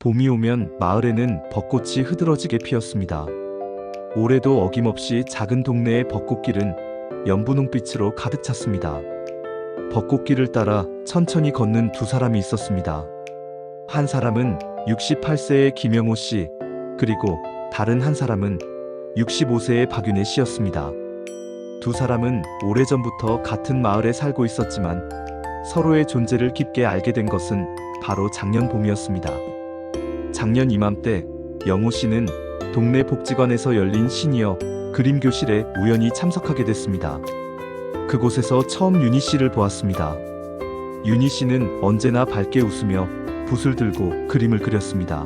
봄이 오면 마을에는 벚꽃이 흐드러지게 피었습니다. 올해도 어김없이 작은 동네의 벚꽃길은 연분홍빛으로 가득 찼습니다. 벚꽃길을 따라 천천히 걷는 두 사람이 있었습니다. 한 사람은 68세의 김영호 씨, 그리고 다른 한 사람은 65세의 박윤혜 씨였습니다. 두 사람은 오래전부터 같은 마을에 살고 있었지만 서로의 존재를 깊게 알게 된 것은 바로 작년 봄이었습니다. 작년 이맘때 영호 씨는 동네 복지관에서 열린 시니어 그림 교실에 우연히 참석하게 됐습니다. 그곳에서 처음 윤희 씨를 보았습니다. 윤희 씨는 언제나 밝게 웃으며 붓을 들고 그림을 그렸습니다.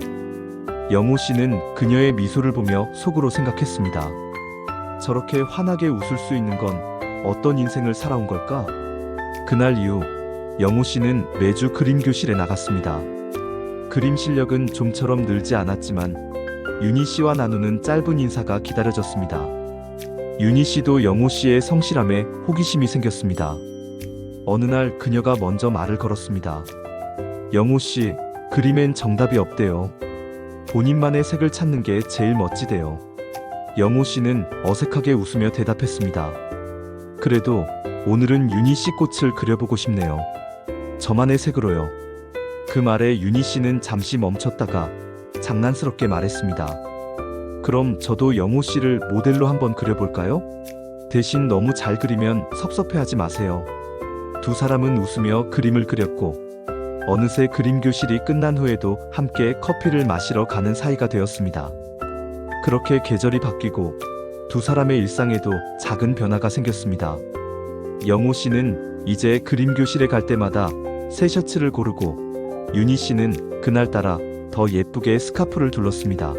영호 씨는 그녀의 미소를 보며 속으로 생각했습니다. 저렇게 환하게 웃을 수 있는 건 어떤 인생을 살아온 걸까? 그날 이후 영호 씨는 매주 그림 교실에 나갔습니다. 그림 실력은 좀처럼 늘지 않았지만 윤희 씨와 나누는 짧은 인사가 기다려졌습니다. 윤희 씨도 영호 씨의 성실함에 호기심이 생겼습니다. 어느 날 그녀가 먼저 말을 걸었습니다. 영호 씨, 그림엔 정답이 없대요. 본인만의 색을 찾는 게 제일 멋지대요. 영호 씨는 어색하게 웃으며 대답했습니다. 그래도 오늘은 윤희 씨 꽃을 그려보고 싶네요. 저만의 색으로요. 그 말에 윤희 씨는 잠시 멈췄다가 장난스럽게 말했습니다. 그럼 저도 영호 씨를 모델로 한번 그려볼까요? 대신 너무 잘 그리면 섭섭해하지 마세요. 두 사람은 웃으며 그림을 그렸고 어느새 그림 교실이 끝난 후에도 함께 커피를 마시러 가는 사이가 되었습니다. 그렇게 계절이 바뀌고 두 사람의 일상에도 작은 변화가 생겼습니다. 영호 씨는 이제 그림 교실에 갈 때마다 새 셔츠를 고르고 윤희 씨는 그날따라 더 예쁘게 스카프를 둘렀습니다.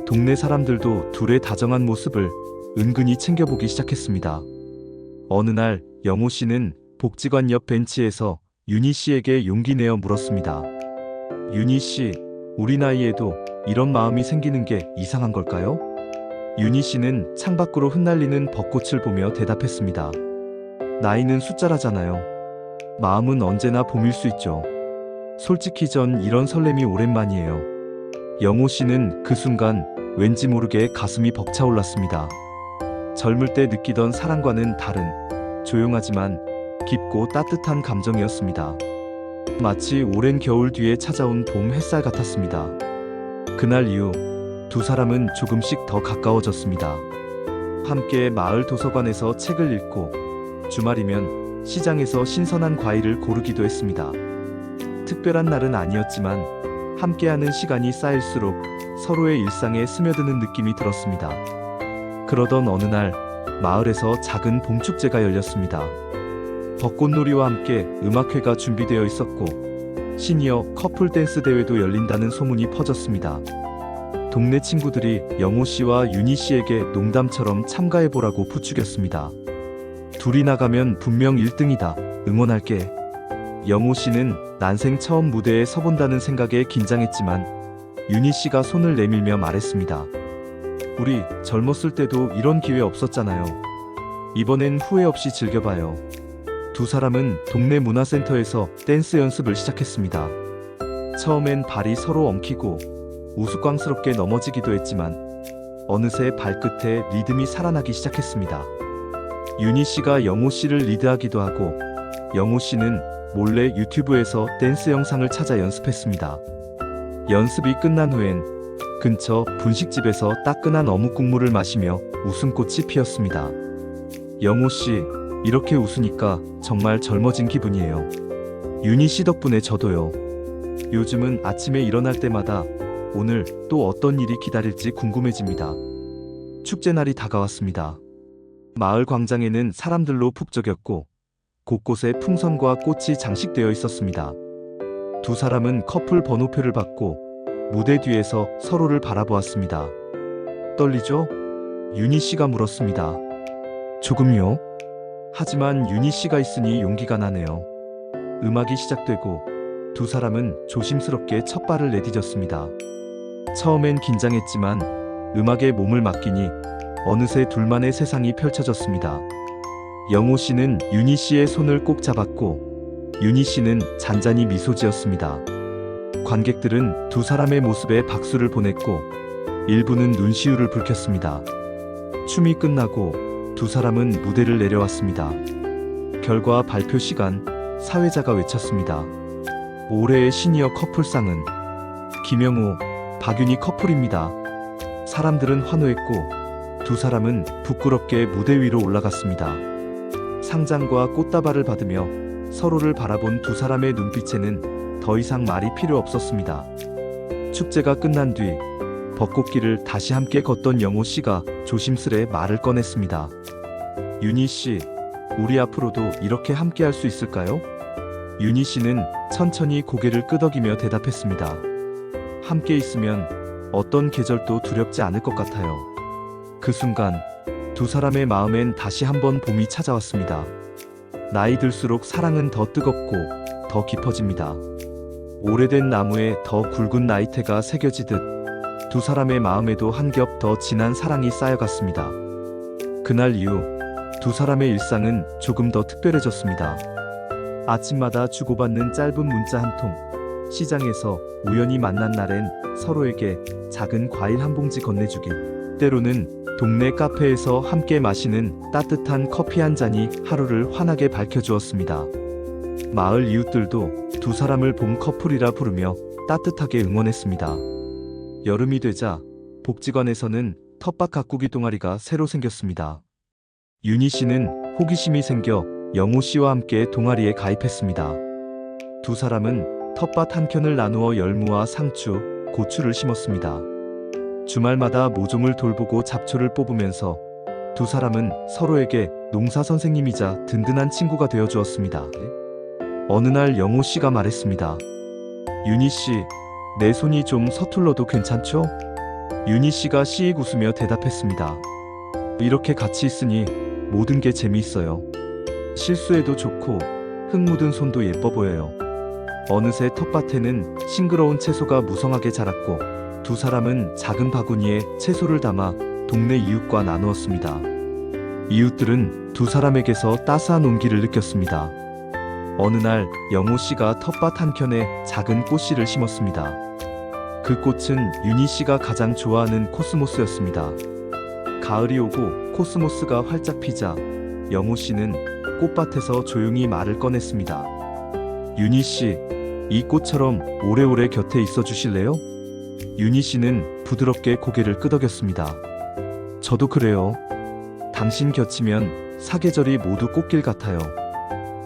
동네 사람들도 둘의 다정한 모습을 은근히 챙겨보기 시작했습니다. 어느 날 영호 씨는 복지관 옆 벤치에서 윤희 씨에게 용기 내어 물었습니다. 윤희 씨, 우리 나이에도 이런 마음이 생기는 게 이상한 걸까요? 윤희 씨는 창밖으로 흩날리는 벚꽃을 보며 대답했습니다. 나이는 숫자라잖아요. 마음은 언제나 봄일 수 있죠. 솔직히 전 이런 설렘이 오랜만이에요. 영호 씨는 그 순간 왠지 모르게 가슴이 벅차올랐습니다. 젊을 때 느끼던 사랑과는 다른 조용하지만 깊고 따뜻한 감정이었습니다. 마치 오랜 겨울 뒤에 찾아온 봄 햇살 같았습니다. 그날 이후 두 사람은 조금씩 더 가까워졌습니다. 함께 마을 도서관에서 책을 읽고 주말이면 시장에서 신선한 과일을 고르기도 했습니다. 특별한 날은 아니었지만 함께하는 시간이 쌓일수록 서로의 일상에 스며드는 느낌이 들었습니다. 그러던 어느 날 마을에서 작은 봄축제가 열렸습니다. 벚꽃놀이와 함께 음악회가 준비되어 있었고 시니어 커플 댄스 대회도 열린다는 소문이 퍼졌습니다. 동네 친구들이 영호 씨와 윤희 씨에게 농담처럼 참가해보라고 부추겼습니다. 둘이 나가면 분명 1등이다. 응원할게. 영호 씨는 난생 처음 무대에 서본다는 생각에 긴장했지만 윤희 씨가 손을 내밀며 말했습니다. 우리 젊었을 때도 이런 기회 없었잖아요. 이번엔 후회 없이 즐겨봐요. 두 사람은 동네 문화센터에서 댄스 연습을 시작했습니다. 처음엔 발이 서로 엉키고 우스꽝스럽게 넘어지기도 했지만 어느새 발끝에 리듬이 살아나기 시작했습니다. 윤희 씨가 영호 씨를 리드하기도 하고 영호 씨는 몰래 유튜브에서 댄스 영상을 찾아 연습했습니다. 연습이 끝난 후엔 근처 분식집에서 따끈한 어묵 국물을 마시며 웃음꽃이 피었습니다. 영호 씨, 이렇게 웃으니까 정말 젊어진 기분이에요. 윤희 씨 덕분에 저도요. 요즘은 아침에 일어날 때마다 오늘 또 어떤 일이 기다릴지 궁금해집니다. 축제 날이 다가왔습니다. 마을 광장에는 사람들로 북적였고 곳곳에 풍선과 꽃이 장식되어 있었습니다. 두 사람은 커플 번호표를 받고 무대 뒤에서 서로를 바라보았습니다. 떨리죠? 윤희 씨가 물었습니다. 조금요. 하지만 윤희 씨가 있으니 용기가 나네요. 음악이 시작되고 두 사람은 조심스럽게 첫 발을 내디뎠습니다. 처음엔 긴장했지만 음악에 몸을 맡기니 어느새 둘만의 세상이 펼쳐졌습니다. 영호 씨는 윤희 씨의 손을 꼭 잡았고 윤희 씨는 잔잔히 미소 지었습니다. 관객들은 두 사람의 모습에 박수를 보냈고 일부는 눈시울을 붉혔습니다. 춤이 끝나고 두 사람은 무대를 내려왔습니다. 결과 발표 시간, 사회자가 외쳤습니다. 올해의 시니어 커플상은 김영호, 박윤희 커플입니다. 사람들은 환호했고 두 사람은 부끄럽게 무대 위로 올라갔습니다. 상장과 꽃다발을 받으며 서로를 바라본 두 사람의 눈빛에는 더 이상 말이 필요 없었습니다. 축제가 끝난 뒤 벚꽃길을 다시 함께 걷던 영호 씨가 조심스레 말을 꺼냈습니다. 윤희 씨, 우리 앞으로도 이렇게 함께 할 수 있을까요? 윤희 씨는 천천히 고개를 끄덕이며 대답했습니다. 함께 있으면 어떤 계절도 두렵지 않을 것 같아요. 그 순간 두 사람의 마음엔 다시 한번 봄이 찾아왔습니다. 나이 들수록 사랑은 더 뜨겁고 더 깊어집니다. 오래된 나무에 더 굵은 나이테가 새겨지듯 두 사람의 마음에도 한 겹 더 진한 사랑이 쌓여갔습니다. 그날 이후 두 사람의 일상은 조금 더 특별해졌습니다. 아침마다 주고받는 짧은 문자 한 통, 시장에서 우연히 만난 날엔 서로에게 작은 과일 한 봉지 건네주기, 때로는 동네 카페에서 함께 마시는 따뜻한 커피 한 잔이 하루를 환하게 밝혀주었습니다. 마을 이웃들도 두 사람을 봄 커플이라 부르며 따뜻하게 응원했습니다. 여름이 되자 복지관에서는 텃밭 가꾸기 동아리가 새로 생겼습니다. 윤희 씨는 호기심이 생겨 영호 씨와 함께 동아리에 가입했습니다. 두 사람은 텃밭 한 켠을 나누어 열무와 상추, 고추를 심었습니다. 주말마다 모종을 돌보고 잡초를 뽑으면서 두 사람은 서로에게 농사 선생님이자 든든한 친구가 되어 주었습니다. 어느 날 영호 씨가 말했습니다. 윤희 씨, 내 손이 좀 서툴러도 괜찮죠? 윤희 씨가 씩 웃으며 대답했습니다. 이렇게 같이 있으니 모든 게 재미있어요. 실수해도 좋고 흙 묻은 손도 예뻐 보여요. 어느새 텃밭에는 싱그러운 채소가 무성하게 자랐고 두 사람은 작은 바구니에 채소를 담아 동네 이웃과 나누었습니다. 이웃들은 두 사람에게서 따스한 온기를 느꼈습니다. 어느 날 영호 씨가 텃밭 한켠에 작은 꽃씨를 심었습니다. 그 꽃은 윤희 씨가 가장 좋아하는 코스모스였습니다. 가을이 오고 코스모스가 활짝 피자 영호 씨는 꽃밭에서 조용히 말을 꺼냈습니다. 윤희 씨, 이 꽃처럼 오래오래 곁에 있어 주실래요? 윤희 씨는 부드럽게 고개를 끄덕였습니다. 저도 그래요. 당신 곁이면 사계절이 모두 꽃길 같아요.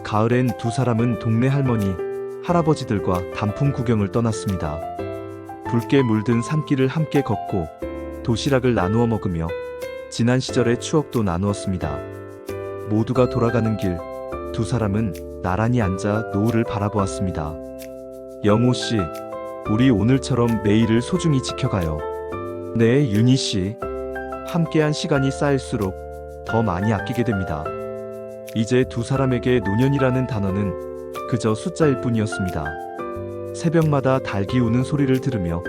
가을엔 두 사람은 동네 할머니, 할아버지들과 단풍 구경을 떠났습니다. 붉게 물든 산길을 함께 걷고 도시락을 나누어 먹으며 지난 시절의 추억도 나누었습니다. 모두가 돌아가는 길, 두 사람은 나란히 앉아 노을을 바라보았습니다. 영호 씨, 우리 오늘처럼 매일을 소중히 지켜가요. 네, 윤희 씨. 함께한 시간이 쌓일수록 더 많이 아끼게 됩니다. 이제 두 사람에게 노년이라는 단어는 그저 숫자일 뿐이었습니다. 새벽마다 닭이 우는 소리를 들으며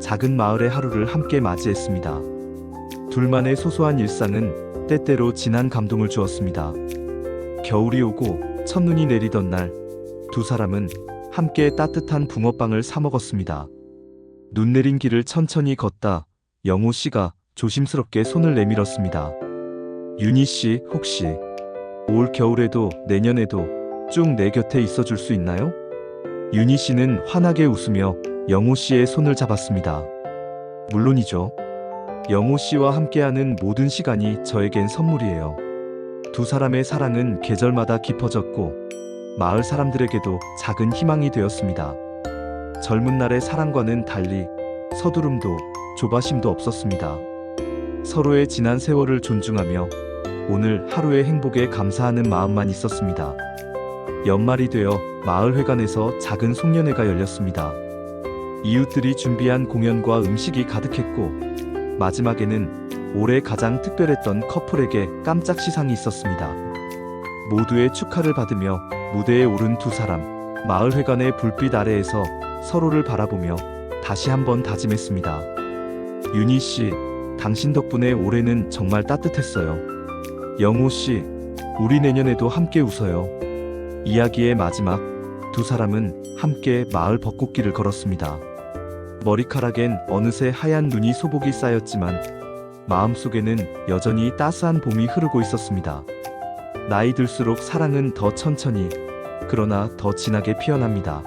작은 마을의 하루를 함께 맞이했습니다. 둘만의 소소한 일상은 때때로 진한 감동을 주었습니다. 겨울이 오고 첫눈이 내리던 날, 두 사람은 함께 따뜻한 붕어빵을 사 먹었습니다. 눈 내린 길을 천천히 걷다 영호 씨가 조심스럽게 손을 내밀었습니다. 윤희 씨, 혹시 올 겨울에도 내년에도 쭉 내 곁에 있어줄 수 있나요? 윤희 씨는 환하게 웃으며 영호 씨의 손을 잡았습니다. 물론이죠. 영호 씨와 함께하는 모든 시간이 저에겐 선물이에요. 두 사람의 사랑은 계절마다 깊어졌고 마을 사람들에게도 작은 희망이 되었습니다. 젊은 날의 사랑과는 달리 서두름도 조바심도 없었습니다. 서로의 지난 세월을 존중하며 오늘 하루의 행복에 감사하는 마음만 있었습니다. 연말이 되어 마을회관에서 작은 송년회가 열렸습니다. 이웃들이 준비한 공연과 음식이 가득했고 마지막에는 올해 가장 특별했던 커플에게 깜짝 시상이 있었습니다. 모두의 축하를 받으며 무대에 오른 두 사람, 마을회관의 불빛 아래에서 서로를 바라보며 다시 한번 다짐했습니다. 윤희 씨, 당신 덕분에 올해는 정말 따뜻했어요. 영호 씨, 우리 내년에도 함께 웃어요. 이야기의 마지막, 두 사람은 함께 마을 벚꽃길을 걸었습니다. 머리카락엔 어느새 하얀 눈이 소복이 쌓였지만 마음속에는 여전히 따스한 봄이 흐르고 있었습니다. 나이 들수록 사랑은 더 천천히, 그러나 더 진하게 피어납니다.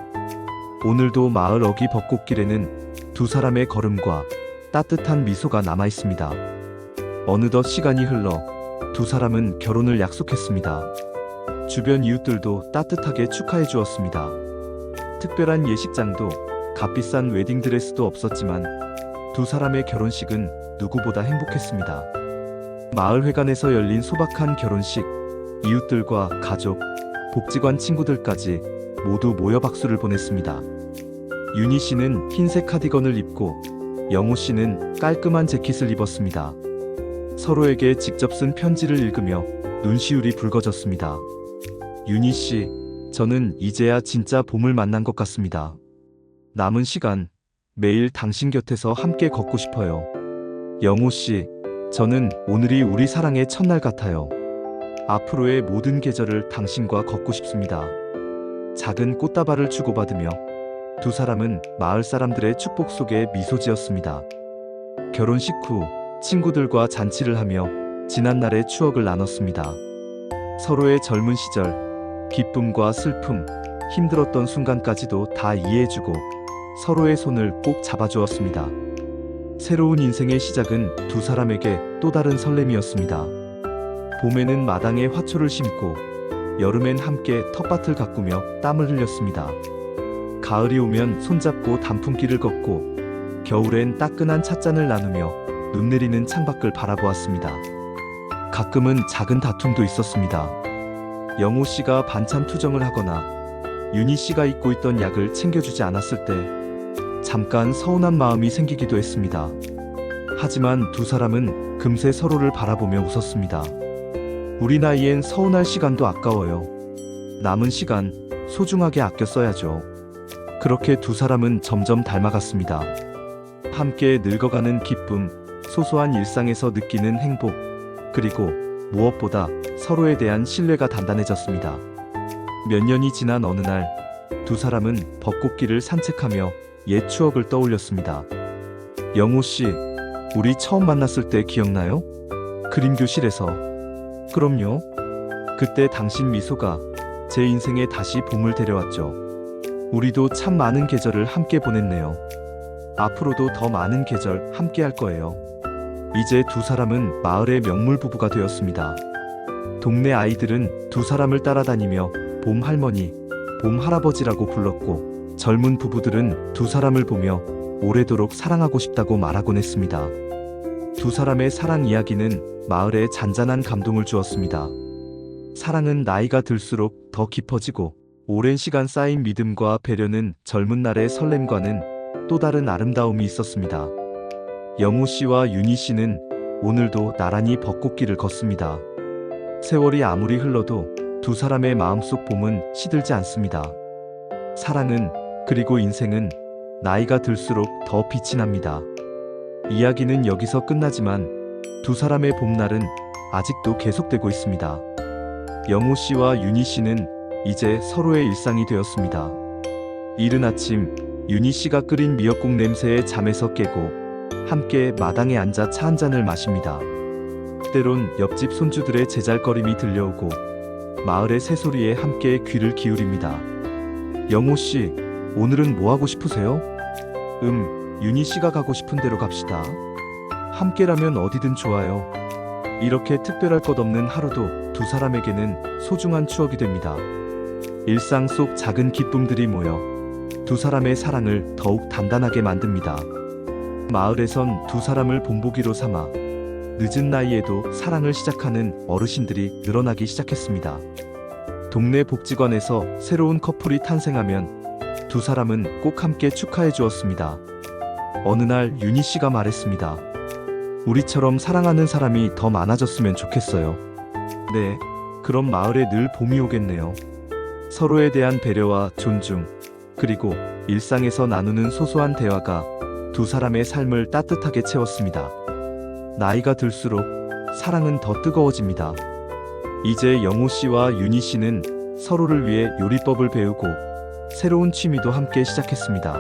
오늘도 마을 어귀 벚꽃길에는 두 사람의 걸음과 따뜻한 미소가 남아 있습니다. 어느덧 시간이 흘러 두 사람은 결혼을 약속했습니다. 주변 이웃들도 따뜻하게 축하해 주었습니다. 특별한 예식장도 값비싼 웨딩드레스도 없었지만 두 사람의 결혼식은 누구보다 행복했습니다. 마을 회관에서 열린 소박한 결혼식, 이웃들과 가족, 복지관 친구들까지 모두 모여 박수를 보냈습니다. 윤희 씨는 흰색 카디건을 입고 영호 씨는 깔끔한 재킷을 입었습니다. 서로에게 직접 쓴 편지를 읽으며 눈시울이 붉어졌습니다. 윤희 씨, 저는 이제야 진짜 봄을 만난 것 같습니다. 남은 시간, 매일 당신 곁에서 함께 걷고 싶어요. 영호 씨, 저는 오늘이 우리 사랑의 첫날 같아요. 앞으로의 모든 계절을 당신과 걷고 싶습니다. 작은 꽃다발을 주고받으며 두 사람은 마을 사람들의 축복 속에 미소 지었습니다. 결혼식 후 친구들과 잔치를 하며 지난날의 추억을 나눴습니다. 서로의 젊은 시절, 기쁨과 슬픔, 힘들었던 순간까지도 다 이해해주고 서로의 손을 꼭 잡아주었습니다. 새로운 인생의 시작은 두 사람에게 또 다른 설렘이었습니다. 봄에는 마당에 화초를 심고 여름엔 함께 텃밭을 가꾸며 땀을 흘렸습니다. 가을이 오면 손잡고 단풍길을 걷고 겨울엔 따끈한 찻잔을 나누며 눈 내리는 창밖을 바라보았습니다. 가끔은 작은 다툼도 있었습니다. 영호 씨가 반찬 투정을 하거나 윤희 씨가 입고 있던 약을 챙겨주지 않았을 때 잠깐 서운한 마음이 생기기도 했습니다. 하지만 두 사람은 금세 서로를 바라보며 웃었습니다. 우리 나이엔 서운할 시간도 아까워요. 남은 시간 소중하게 아껴 써야죠. 그렇게 두 사람은 점점 닮아갔습니다. 함께 늙어가는 기쁨, 소소한 일상에서 느끼는 행복, 그리고 무엇보다 서로에 대한 신뢰가 단단해졌습니다. 몇 년이 지난 어느 날, 두 사람은 벚꽃길을 산책하며 옛 추억을 떠올렸습니다. 영호 씨, 우리 처음 만났을 때 기억나요? 그림 교실에서. 그럼요. 그때 당신 미소가 제 인생에 다시 봄을 데려왔죠. 우리도 참 많은 계절을 함께 보냈네요. 앞으로도 더 많은 계절 함께 할 거예요. 이제 두 사람은 마을의 명물 부부가 되었습니다. 동네 아이들은 두 사람을 따라다니며 봄 할머니, 봄 할아버지라고 불렀고 젊은 부부들은 두 사람을 보며 오래도록 사랑하고 싶다고 말하곤 했습니다. 두 사람의 사랑 이야기는 마을에 잔잔한 감동을 주었습니다. 사랑은 나이가 들수록 더 깊어지고 오랜 시간 쌓인 믿음과 배려는 젊은 날의 설렘과는 또 다른 아름다움이 있었습니다. 영호 씨와 윤희 씨는 오늘도 나란히 벚꽃길을 걷습니다. 세월이 아무리 흘러도 두 사람의 마음속 봄은 시들지 않습니다. 사랑은, 그리고 인생은 나이가 들수록 더 빛이 납니다. 이야기는 여기서 끝나지만 두 사람의 봄날은 아직도 계속되고 있습니다. 영호 씨와 윤희 씨는 이제 서로의 일상이 되었습니다. 이른 아침, 윤희 씨가 끓인 미역국 냄새에 잠에서 깨고 함께 마당에 앉아 차 한 잔을 마십니다. 때론 옆집 손주들의 제잘거림이 들려오고 마을의 새소리에 함께 귀를 기울입니다. 영호 씨, 오늘은 뭐 하고 싶으세요? 윤희 씨가 가고 싶은 데로 갑시다. 함께라면 어디든 좋아요. 이렇게 특별할 것 없는 하루도 두 사람에게는 소중한 추억이 됩니다. 일상 속 작은 기쁨들이 모여 두 사람의 사랑을 더욱 단단하게 만듭니다. 마을에선 두 사람을 본보기로 삼아 늦은 나이에도 사랑을 시작하는 어르신들이 늘어나기 시작했습니다. 동네 복지관에서 새로운 커플이 탄생하면 두 사람은 꼭 함께 축하해 주었습니다. 어느 날 윤희 씨가 말했습니다. 우리처럼 사랑하는 사람이 더 많아졌으면 좋겠어요. 네, 그럼 마을에 늘 봄이 오겠네요. 서로에 대한 배려와 존중, 그리고 일상에서 나누는 소소한 대화가 두 사람의 삶을 따뜻하게 채웠습니다. 나이가 들수록 사랑은 더 뜨거워집니다. 이제 영호 씨와 윤희 씨는 서로를 위해 요리법을 배우고 새로운 취미도 함께 시작했습니다.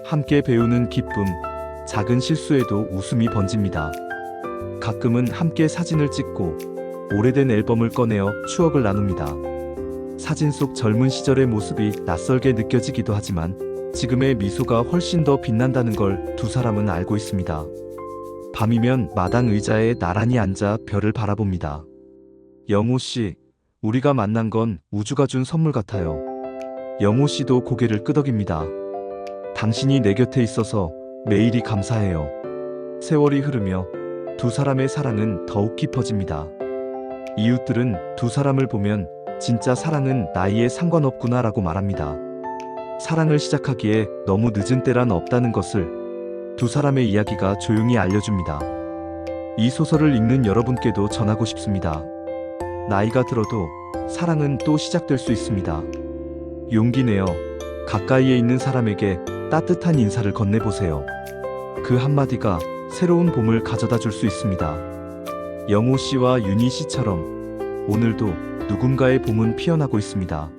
함께 배우는 기쁨, 작은 실수에도 웃음이 번집니다. 가끔은 함께 사진을 찍고 오래된 앨범을 꺼내어 추억을 나눕니다. 사진 속 젊은 시절의 모습이 낯설게 느껴지기도 하지만 지금의 미소가 훨씬 더 빛난다는 걸 두 사람은 알고 있습니다. 밤이면 마당 의자에 나란히 앉아 별을 바라봅니다. 영호 씨, 우리가 만난 건 우주가 준 선물 같아요. 영호 씨도 고개를 끄덕입니다. 당신이 내 곁에 있어서 매일이 감사해요. 세월이 흐르며 두 사람의 사랑은 더욱 깊어집니다. 이웃들은 두 사람을 보면 진짜 사랑은 나이에 상관없구나라고 말합니다. 사랑을 시작하기에 너무 늦은 때란 없다는 것을 두 사람의 이야기가 조용히 알려줍니다. 이 소설을 읽는 여러분께도 전하고 싶습니다. 나이가 들어도 사랑은 또 시작될 수 있습니다. 용기 내어 가까이에 있는 사람에게 따뜻한 인사를 건네보세요. 그 한마디가 새로운 봄을 가져다 줄 수 있습니다. 영호 씨와 윤희 씨처럼 오늘도 누군가의 봄은 피어나고 있습니다.